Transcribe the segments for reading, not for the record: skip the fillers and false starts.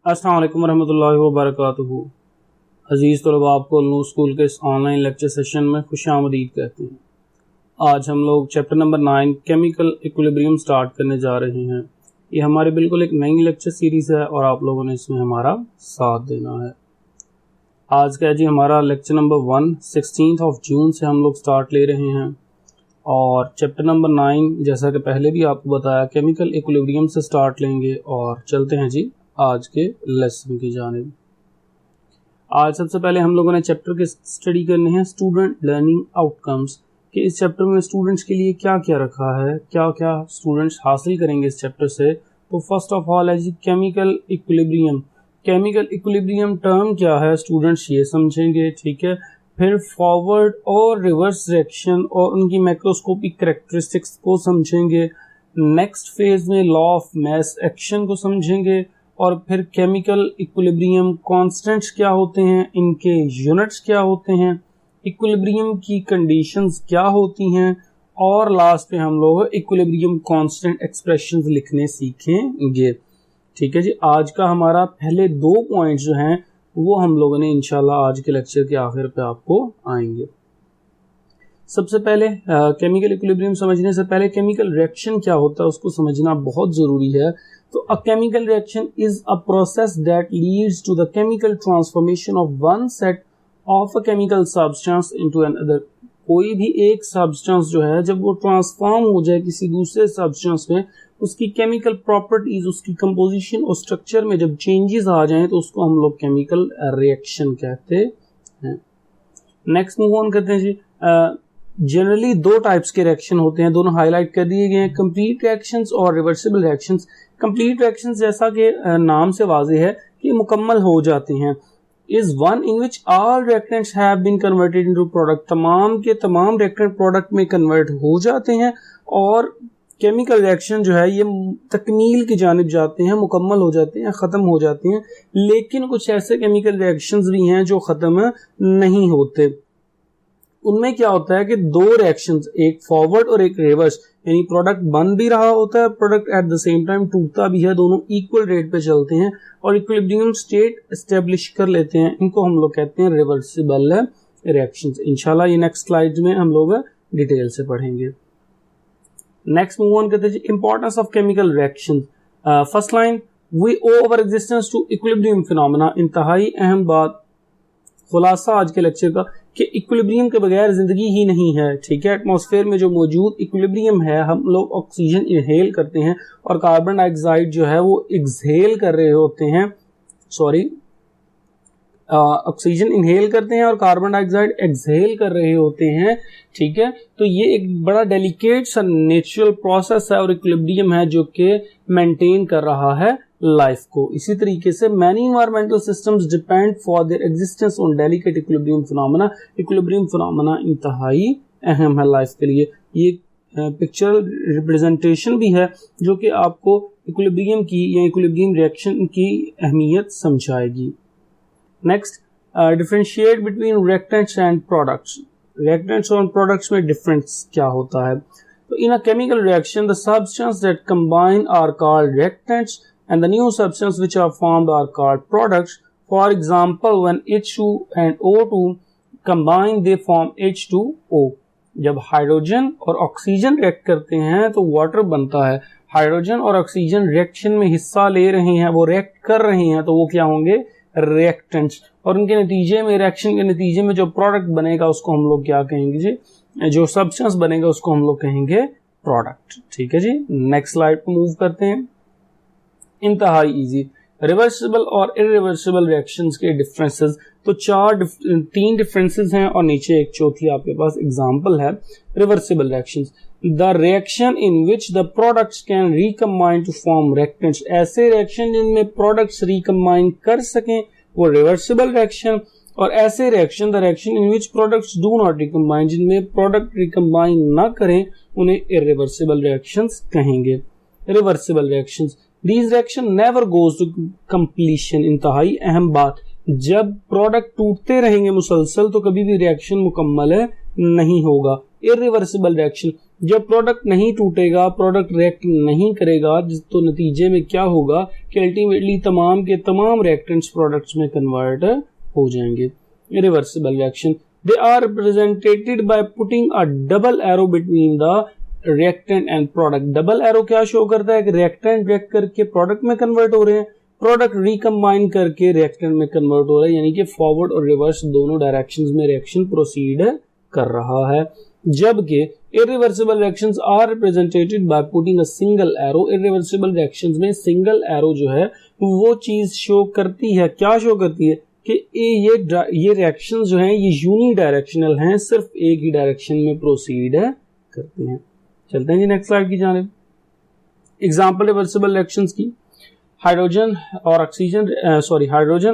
अस्सलाम वालेकुम रहमतुल्लाहि व बरकातुहू। अज़ीज़ तलबा, आपको नूर स्कूल के इस ऑनलाइन लेक्चर सेशन में खुशामदीद कहते हैं। आज हम लोग chapter number 9 chemical equilibrium start करने जा रहे हैं। ये हमारी बिल्कुल एक नई लेक्चर सीरीज़ है और आप लोगों ने इसमें हमारा साथ देना है। आज का जी हमारा लेक्चर नंबर 1 16 जून से हम लोग स्टार्ट ले रहे हैं और चैप्टर नंबर 9 जैसा कि पहले भी आपको बताया केमिकल इक्विलिब्रियम से स्टार्ट लेंगे और चलते हैं जी आज के लेसन की जानिब। आज सबसे पहले हम लोगों ने चैप्टर के स्टडी करने हैं स्टूडेंट लर्निंग आउटकम्स कि इस चैप्टर में स्टूडेंट्स के लिए क्या क्या रखा है, क्या क्या स्टूडेंट्स हासिल करेंगे इस चैप्टर से। तो फर्स्ट ऑफ ऑल है जी chemical equilibrium. Chemical equilibrium term क्या है स्टूडेंट्स ये समझेंगे, ठीक है। फिर फॉरवर्ड और रिवर्स रिएक्शन और उनकी मैक्रोस्कोपिक कैरेक्टरिस्टिक्स को समझेंगे। नेक्स्ट फेज में लॉ ऑफ मास एक्शन को समझेंगे और फिर केमिकल इक्विलिब्रियम कांस्टेंट्स क्या होते हैं, इनके यूनिट्स क्या होते हैं, इक्विलिब्रियम की कंडीशंस क्या होती हैं और लास्ट पे हम लोग इक्विलिब्रियम कांस्टेंट एक्सप्रेशंस लिखने सीखेंगे। ठीक है जी। आज का हमारा पहले 2 पॉइंट्स जो हैं वो हम लोगों ने इंशाल्लाह आज के लेक्चर के आखिर पे आपको आएंगे। सबसे पहले केमिकल इक्विलिब्रियम समझने से पहले केमिकल रिएक्शन क्या होता है उसको समझना बहुत ज़रूरी है। तो a chemical reaction is a process that leads to the chemical transformation of one set of a chemical substance into another. कोई भी एक सब्सटेंस जो है जब वो ट्रांसफॉर्म हो जाए किसी दूसरे सब्सटेंस में, उसकी केमिकल प्रॉपर्टीज, उसकी कंपोजिशन और स्ट्रक्चर में जब चेंजेस आ जाएं तो उसको हम लोग केमिकल रिएक्शन कहते हैं। नेक्स्ट मूव ऑन करते हैं जी। जनरली 2 टाइप्स के रिएक्शन होते हैं, दोनों हाईलाइट कर दिए गए हैं, कंप्लीट रिएक्शंस और रिवर्सिबल रिएक्शंस। कंप्लीट रिएक्शंस जैसा कि नाम से वाज़ेह है कि मुकम्मल हो जाते हैं, is one in which all reactants have been converted into product. तमाम के तमाम रिएक्टेंट प्रोडक्ट में कन्वर्ट हो जाते हैं और केमिकल रिएक्शन जो है ये तकमील की जानिब जाते हैं, मुकम्मल हो जाते हैं, ख़त्म हो जाते हैं। लेकिन कुछ ऐसे केमिकल रिएक्शंस भी हैं जो ख़त्म नहीं होते। उनमें क्या होता है कि 2 रिएक्शंस, एक फॉरवर्ड और एक रिवर्स, यानी प्रोडक्ट बन भी रहा होता है, product at the same time टूटता भी है, दोनों इक्वल रेट पे चलते हैं और इक्विलिब्रियम स्टेट एस्टेब्लिश कर लेते हैं। इनको हम लोग कहते हैं रिवर्सिबल रिएक्शंस। इंशाल्लाह ये नेक्स्ट स्लाइड में हम लोग डिटेल से पढ़ेंगे। नेक्स्ट मूव ऑन करते हैं importance of chemical reaction. First line, we owe our existence to equilibrium phenomena. इंतहाई अहम बात, खुलासा आज के लेक्चर का कि इक्विलिब्रियम के बगैर जिंदगी ही नहीं है। ठीक है, एटमॉस्फेयर में जो मौजूद इक्विलिब्रियम है, हम लोग ऑक्सीजन इनहेल करते हैं और कार्बन डाइऑक्साइड जो है वो एक्सहेल कर रहे होते हैं, ऑक्सीजन इनहेल करते हैं और कार्बन डाइऑक्साइड एक्सहेल कर रहे होते हैं। ठीक है, तो ये एक बड़ा डेलिकेट सा नेचुरल प्रोसेस है और इक्विलिब्रियम है जो कि मेंटेन कर रहा है लाइफ को। इसी तरीके से many environmental systems depend for their existence on delicate equilibrium phenomena. Equilibrium phenomena इंतहाई अहम है लाइफ के लिए। ये पिक्चरल रिप्रेजेंटेशन भी है जो कि आपको इक्विलिब्रियम की या इक्विलिब्रियम रिएक्शन की अहमियत समझाएगी। Next, differentiate between reactants and products. Reactants और प्रोडक्ट्स में डिफरेंस क्या होता है? तो in a chemical reaction the substance that combine are called reactants and the new substances which are formed are called products. For example, when H2 and O2 combine they form H2O. जब hydrogen और oxygen react करते हैं तो water बनता है। Hydrogen और oxygen reaction में हिस्सा ले रहे हैं, वो रिएक्ट कर रहे हैं, तो वो क्या होंगे? रिएक्टेंट्स। और उनके नतीजे में, रिएक्शन के नतीजे में जो प्रोडक्ट बनेगा उसको हम लोग क्या कहेंगे जी? जो सब्सटेंस बनेगा उसको हम लोग कहेंगे प्रोडक्ट। ठीक है जी। नेक्स्ट स्लाइड पर मूव करते हैं। इंतहाई इजी, रिवर्सिबल और इरिवर्सिबल रिएक्शंस के डिफरेंसेस। तो 3 डिफरेंसेस हैं और नीचे एक चौथी आपके पास एग्जांपल है। Reversible reactions, the reaction in which the products can recombine to form reactants. ऐसे रिएक्शन जिनमें प्रोडक्ट्स रिकम्बाइन कर सकें वो रिवर्सिबल रिएक्शन, और ऐसे reaction, the reaction in which products do not recombine, जिनमें प्रोडक्ट रिकम्बाइन ना करें उन्हें इरिवर्सिबल रिएक्शंस कहेंगे। Reversible reactions, These reaction never goes to completion। इंतहाई अहम बात, जब प्रोडक्ट टूटते रहेंगे मुसलसल तो कभी भी रिएक्शन मुकम्मल नहीं होगा। इरिवर्सिबल रिएक्शन, जब प्रोडक्ट नहीं टूटेगा, प्रोडक्ट रिएक्ट नहीं करेगा, तो नतीजे में क्या होगा कि अल्टीमेटली तमाम के तमाम रिएक्टेंट्स प्रोडक्ट्स में कन्वर्ट हो जाएंगे। Reversible reaction, they are represented by putting a double arrow between the reactant and product. Double arrow क्या शो करता है कि रिएक्टेंट रिएक्ट करके प्रोडक्ट में कन्वर्ट हो रहे हैं, प्रोडक्ट रिकम्बाइन करके रिएक्टेंट में कन्वर्ट हो रहा है, यानी कि फॉरवर्ड और रिवर्स दोनों डायरेक्शंस में रिएक्शन प्रोसीड कर रहा है। जबकि irreversible reactions are represented by putting a single arrow. Irreversible reactions में सिंगल एरो जो है वो चीज शो करती है, क्या शो करती है कि ये रिएक्शंस जो हैं ये यूनी डायरेक्शनल हैं, सिर्फ एक ही डायरेक्शन में प्रोसीड करते हैं। चलते हैं जी नेक्स्ट स्लाइड की जानिब। एग्जांपल रिवर्सिबल रिएक्शंस की, हाइड्रोजन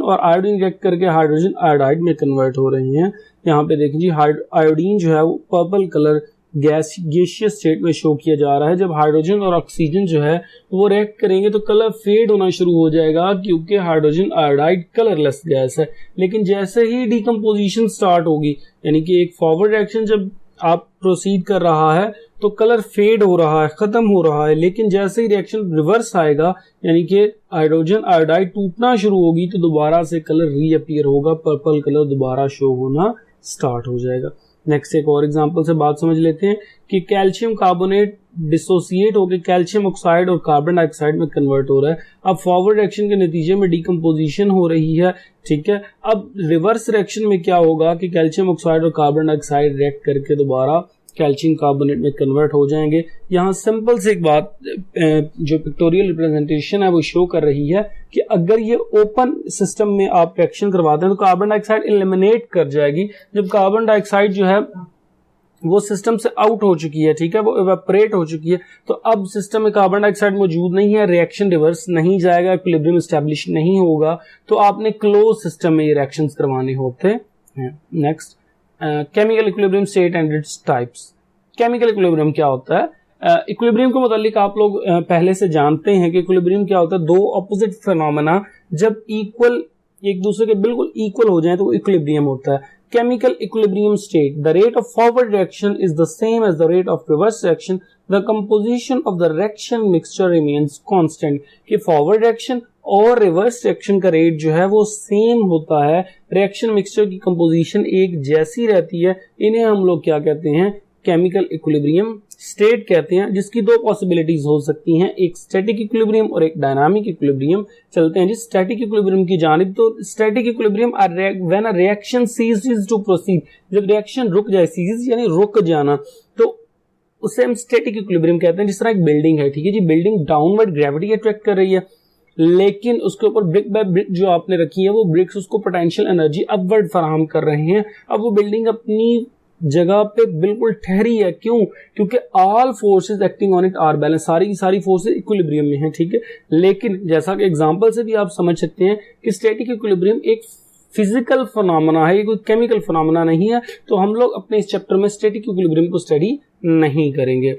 और आयोडीन रिएक्ट करके हाइड्रोजन आयोडाइड में कन्वर्ट हो रही हैं। यहाँ पे देखिए जी आयोडीन जो है वो पर्पल कलर गैसियस स्टेट में शो किया जा रहा है। जब हाइड्रोजन और ऑक्सीजन जो है वो रिएक्ट करेंगे तो कलर फेड होना शुरू हो जाएगा, क्योंकि हाइड्रोजन आयोडाइड कलरलेस गैस है। लेकिन जैसे ही डिकम्पोजिशन स्टार्ट होगी, यानी कि एक फॉरवर्ड रिएक्शन जब आप प्रोसीड कर रहा है तो कलर फेड हो रहा है, खत्म हो रहा है, लेकिन जैसे ही रिएक्शन रिवर्स आएगा, यानी कि हाइड्रोजन आयोडाइड टूटना शुरू होगी, तो दोबारा से कलर रीअपीयर होगा, पर्पल कलर दोबारा शो होना स्टार्ट हो जाएगा। नेक्स्ट एक और एग्जांपल से बात समझ लेते हैं कि कैल्शियम कार्बोनेट डिसोसिएट होकर कैल्शियम ऑक्साइड और कार्बन डाइऑक्साइड में कन्वर्ट हो रहा है। अब फॉरवर्ड रिएक्शन के नतीजे में डिकम्पोजिशन हो रही है, ठीक है। अब रिवर्स रिएक्शन में क्या होगा कि कैल्शियम ऑक्साइड और कार्बन डाइऑक्साइड रिएक्ट करके दोबारा कैल्शियम कार्बोनेट में कन्वर्ट हो जाएंगे। यहाँ सिंपल से एक बात जो पिक्टोरियल रिप्रेजेंटेशन है वो शो कर रही है कि अगर ये ओपन सिस्टम में आप रिएक्शन करवाते हैं तो कार्बन डाइऑक्साइड एलिमिनेट कर जाएगी। जब कार्बन डाइऑक्साइड जो है वो सिस्टम से आउट हो चुकी है, ठीक है, वो इवेपोरेट हो चुकी है, तो अब सिस्टम में कार्बन डाइऑक्साइड मौजूद नहीं है, रिएक्शन रिवर्स नहीं जाएगा, इक्विलिब्रियम एस्टैब्लिश नहीं होगा, तो आपने क्लोज सिस्टम में ये रिएक्शंस करवाने होते हैं। Next, chemical equilibrium state and its types. Chemical equilibrium क्या होता है? इक्विलिब्रियम के मुतालिक आप लोग पहले से जानते हैं कि इक्विलिब्रियम क्या होता है। दो ऑपोजिट फिनोमेना जब इक्वल, एक दूसरे के बिल्कुल इक्वल हो जाएं तो वो इक्विलिब्रियम होता है। Chemical equilibrium state, the rate of forward reaction is the same as the rate of reverse reaction. The composition of the reaction mixture remains constant. कि forward reaction और reverse reaction का rate जो है वो same होता है, reaction mixture की composition एक जैसी रहती है। इन्हें हम लोग क्या कहते हैं? केमिकल इक्विलिब्रियम स्टेट कहते हैं, जिसकी दो पॉसिबिलिटीज हो सकती हैं, एक स्टैटिक इक्विलिब्रियम और एक डायनामिक इक्विलिब्रियम। चलते हैं जी स्टैटिक इक्विलिब्रियम की जानिब। तो static equilibrium when a reaction ceases to proceed, जब रिएक्शन रुक जाए, सीज यानी रुक जाना, तो उसे हम स्टैटिक इक्विलिब्रियम कहते हैं। जिस तरह एक बिल्डिंग है, ठीक है जी, बिल्डिंग डाउनवर्ड ग्रेविटी अट्रैक्ट कर रही है, लेकिन उसके ऊपर ब्रिक बाय ब्रिक जो आपने रखी है वो ब्रिक्स उसको पोटेंशियल एनर्जी अपवर्ड फराहम कर रहे हैं। अब वो बिल्डिंग अपनी जगह पे बिल्कुल ठहरी है, क्यों? क्योंकि all forces acting on it are balance, सारी की सारी फोर्सेस इक्विलिब्रियम में हैं, ठीक है। लेकिन जैसा कि एग्जांपल से भी आप समझ सकते हैं कि स्टैटिक इक्विलिब्रियम एक फिजिकल फिनोमेना है, ये कोई केमिकल फिनोमेना नहीं है, तो हम लोग अपने इस चैप्टर में स्टैटिक इक्विलिब्रियम को स्टडी नहीं करेंगे।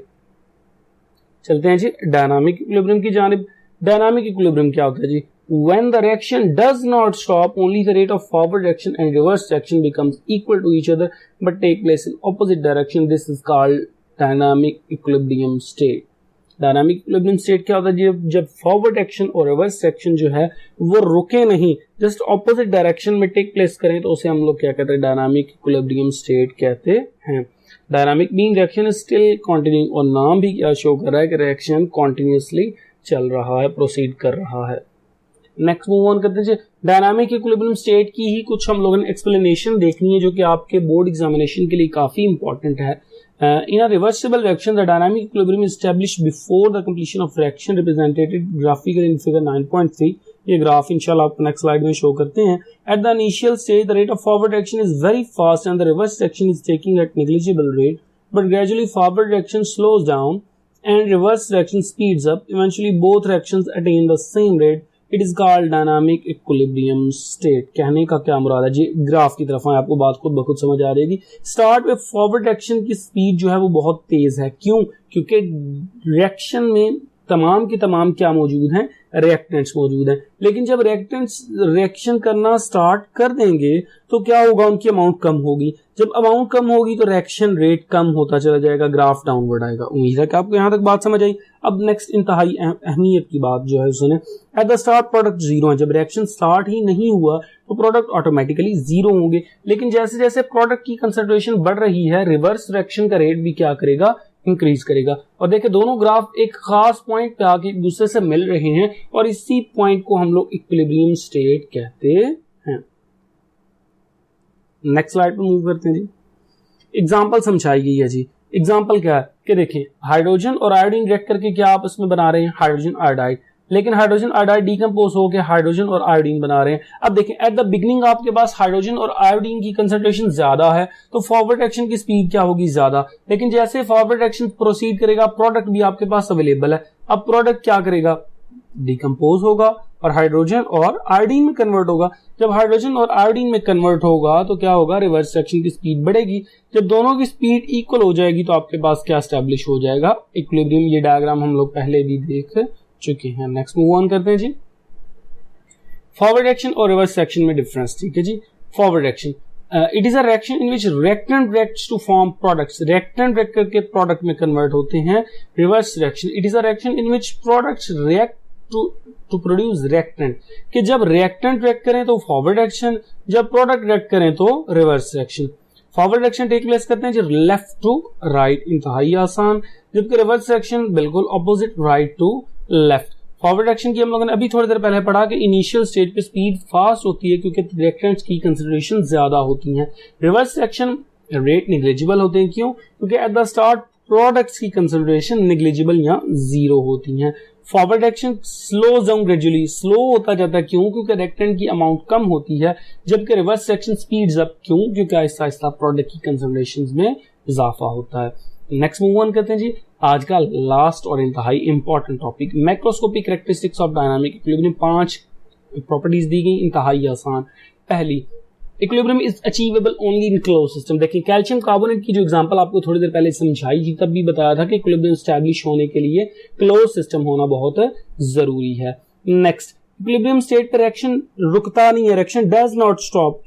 चलते हैं जी डायनामिक इक्विलिब्रियम की जानिब। डायनामिक इक्विलिब्रियम क्या होता है जी? When the reaction does not stop, only the rate of forward reaction and reverse reaction becomes equal to each other but take place in opposite direction. This is called dynamic equilibrium state. Dynamic equilibrium state क्या होता है? जब forward action और reverse action जो है वो रुके नहीं, just opposite direction में take place करें, तो उसे हम लोग क्या कहते हैं? Dynamic equilibrium state कहते हैं। Dynamic mean reaction is still continuing, और नाम भी क्या शो कर रहा है कि reaction continuously चल रहा है, प्रोसीड कर रहा है। नेक्स्ट मूव ऑन करते हैं। डायनामिक इक्विलिब्रियम स्टेट की ही कुछ हम लोगों ने एक्सप्लेनेशन देखनी है, जो कि आपके बोर्ड एग्जामिनेशन के लिए काफी इंपॉर्टेंट है। In a reversible reaction the dynamic equilibrium is established before the completion of reaction, represented graphically in figure 9.3। ये ग्राफ इंशाल्लाह आपको नेक्स्ट स्लाइड में शो करते हैं। At the initial stage the rate of forward reaction is very fast and the reverse reaction is taking at negligible rate, but gradually forward reaction slows down and reverse reaction speeds up. Eventually both reactions attain the same rate. It is called dynamic equilibrium state. कहने का क्या मुराद है जी? Graph की तरफ आपको बात खुद ब खुद समझ आ जाएगी। स्टार्ट में फॉरवर्ड रिएक्शन की स्पीड जो है वो बहुत तेज है, क्यों? क्योंकि रिएक्शन में तमाम की तमाम क्या मौजूद हैं? रिएक्टेंट्स मौजूद हैं। लेकिन जब रिएक्टेंट्स रिएक्शन करना स्टार्ट कर देंगे तो क्या होगा, उनकी अमाउंट कम होगी। जब अमाउंट कम होगी तो रिएक्शन रेट कम होता चला जाएगा, ग्राफ डाउनवर्ड आएगा। उम्मीद है कि आपको यहां तक बात समझ आई। अब नेक्स्ट इंतहाई अहमियत की बात जो है सुने, at the start product zero है। जब रिएक्शन स्टार्ट ही नहीं हुआ तो प्रोडक्ट ऑटोमेटिकली जीरो होंगे। लेकिन जैसे जैसे प्रोडक्ट की कंसंट्रेशन बढ़ रही है, रिवर्स रिएक्शन का रेट भी क्या करेगा, इंक्रीज करेगा। और देखिए दोनों ग्राफ एक खास पॉइंट पे आके एक दूसरे से मिल रहे हैं और इसी पॉइंट को हम लोग इक्विलिब्रियम स्टेट कहते हैं। नेक्स्ट स्लाइड पे मूव करते हैं जी। एग्जांपल समझाई गई है जी। एग्जांपल क्या है कि देखें, हाइड्रोजन और आयोडीन रिएक्ट करके क्या आपस में बना रहे हैं, हाइड्रोजन आयोडाइड। लेकिन हाइड्रोजन आयोडाइड डिकम्पोज होकर हाइड्रोजन और आयोडीन बना रहे हैं। अब देखें, एट द बिगिनिंग आपके पास हाइड्रोजन और आयोडीन की कंसंट्रेशन ज्यादा है तो फॉरवर्ड एक्शन की स्पीड क्या होगी, ज्यादा। लेकिन जैसे फॉरवर्ड एक्शन प्रोसीड करेगा, प्रोडक्ट भी आपके पास अवेलेबल है। अब प्रोडक्ट क्या करेगा, डिकम्पोज होगा और हाइड्रोजन और आयोडीन में कन्वर्ट होगा। जब हाइड्रोजन और आयोडीन में कन्वर्ट होगा तो क्या होगा, रिवर्स रिएक्शन की स्पीड बढ़ेगी। जब दोनों की स्पीड इक्वल हो जाएगी तो आपके पास क्या एस्टैब्लिश हो जाएगा, इक्विलिब्रियम। ये डायग्राम हम लोग पहले भी देख चुके हैं। नेक्स्ट मूव ऑन करते हैं जी। फॉरवर्ड एक्शन और रिवर्स रिएक्शन में डिफरेंस, ठीक है जी। Forward action, it is a reaction in which reactant reacts to form products. Reactant react करके प्रोडक्ट में कन्वर्ट होते हैं। Reverse reaction, it is a reaction in which products react to produce reactant. कि जब reactant react करें तो forward action, जब product react करें तो reverse reaction. Forward action take place करते हैं जी लेफ्ट टू राइट, इंतहाई आसान। जबकि रिवर्स रिएक्शन बिल्कुल opposite, right to left. Forward action की हम लोगों ने अभी थोड़ी देर पहले पढ़ा कि इनिशियल स्टेज पे स्पीड फास्ट होती है क्योंकि रिएक्टेंट्स की कंसंट्रेशन ज्यादा होती है। रिवर्स रिएक्शन रेट निग्लिजिबल होते हैं, क्यों, क्योंकि एट द स्टार्ट प्रोडक्ट्स की कंसंट्रेशन निग्लिजिबल या जीरो होती है। Forward action slow down gradually, slow होता जाता है, क्यों, क्योंकि रिएक्टेंट की अमाउंट कम होती है। जबकि रिवर्स रिएक्शन स्पीड्स अप, क्यों, क्योंकि आहिस्ता आहिस्ता प्रोडक्ट की कंसंट्रेशन में इजाफा होता है। नेक्स्ट मूव ऑन करते हैं जी। आज का लास्ट और इंतहाई important topic, macroscopic characteristics of dynamic equilibrium. 5 properties दी गई, इंतहाई आसान। पहली, equilibrium is achievable only in close system. देखिए कैल्शियम कार्बोनेट की जो एग्जांपल आपको थोड़ी देर पहले समझाई थी, तब भी बताया था कि इक्विलिब्रियम एस्टैब्लिश होने के लिए क्लोज सिस्टम होना बहुत जरूरी है। नेक्स्ट, इक्विलिब्रियम स्टेट पर रिएक्शन रुकता नहीं है, reaction does not stop.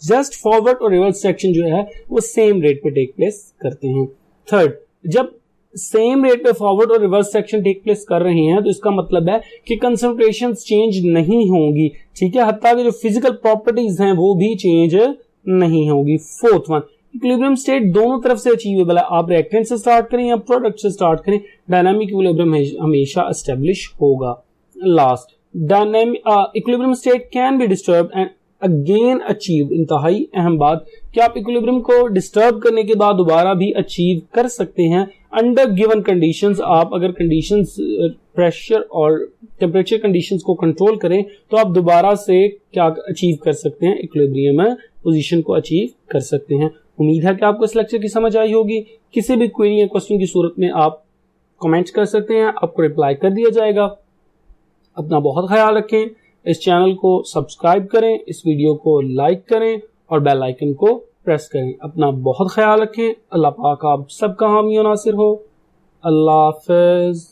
Just forward और रिवर्स रिएक्शन जो है वो सेम रेट पे टेक प्लेस करते हैं। थर्ड, जब सेम रेट पे फॉरवर्ड और रिवर्स सेक्शन टेक प्लेस कर रहे हैं तो इसका मतलब है कि कंसंट्रेशन चेंज नहीं होंगी, ठीक है, हत्ता कि जो फिजिकल प्रॉपर्टीज हैं वो भी चेंज नहीं होगी। फोर्थ वन, इक्विलिब्रियम स्टेट दोनों तरफ से अचीवेबल है। आप रिएक्टेंट से स्टार्ट करें या प्रोडक्ट से स्टार्ट करें, डायनामिक इक्विलिब्रियम हमेशा एस्टेब्लिश होगा। Last, dynamic equilibrium state can be disturb and again achieve. इंतहाई अहम बात कि आप इक्विलिब्रियम को डिस्टर्ब करने के बाद दोबारा भी अचीव कर सकते हैं अंडर गिवन कंडीशंस। आप अगर कंडीशंस, प्रेशर और टेम्परेचर कंडीशंस को कंट्रोल करें तो आप दोबारा से क्या अचीव कर सकते हैं, इक्विलिब्रियम पोजीशन को अचीव कर सकते हैं। उम्मीद है कि आपको इस लेक्चर की समझ आई होगी। किसी भी क्वेरी या क्वेश्चन की सूरत में आप कमेंट्स कर सकते हैं, आपको रिप्लाई कर दिया जाएगा। अपना बहुत ख्याल रखें, इस चैनल को सब्सक्राइब करें, इस वीडियो को लाइक करें और बेल आइकन को प्रेस करें। अपना बहुत ख्याल रखें। अल्लाह पाक आप सबका हामी और नासिर हो। अल्लाह हाफ़िज़।